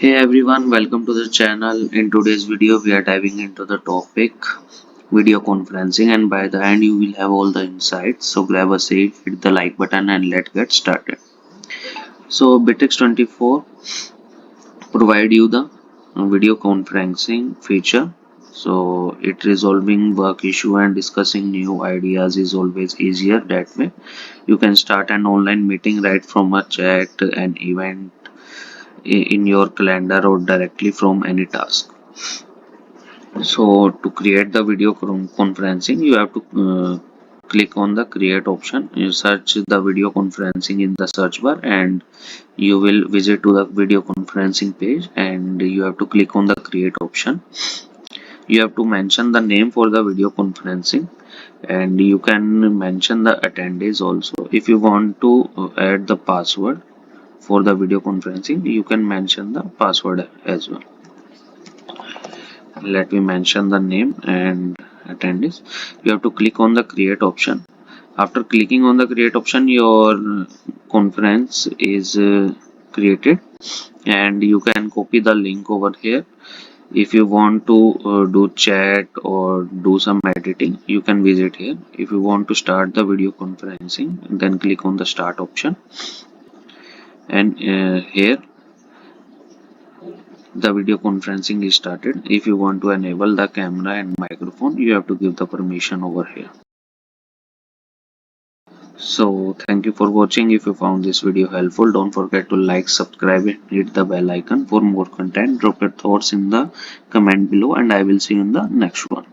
Hey everyone, welcome to the channel. In today's video, we are diving into the topic video conferencing, and by the end, you will have all the insights. So, grab a seat, hit the like button, and let's get started. So, Bitrix24 provide you the video conferencing feature. So, it resolving work issue and discussing new ideas is always easier that way. You can start an online meeting right from a chat, an event in your calendar, or directly from any task. So to create the video conferencing, you have to click on the create option. You search the video conferencing in the search bar, and you will visit to the video conferencing page, and you have to click on the create option. You have to mention the name for the video conferencing, and you can mention the attendees also. If you want to add the password for the video conferencing, you can mention the password as well. Let me mention the name and attendees. You have to click on the create option. After clicking on the create option, your conference is created, and you can copy the link over here. If you want to do chat or do some editing, you can visit here. If you want to start the video conferencing, then click on the start option, and here the video conferencing is started. If you want to enable the camera and microphone, you have to give the permission over here. So thank you for watching. If you found this video helpful, don't forget to like, subscribe, and hit the bell icon for more content. Drop your thoughts in the comment below, and I will see you in the next one.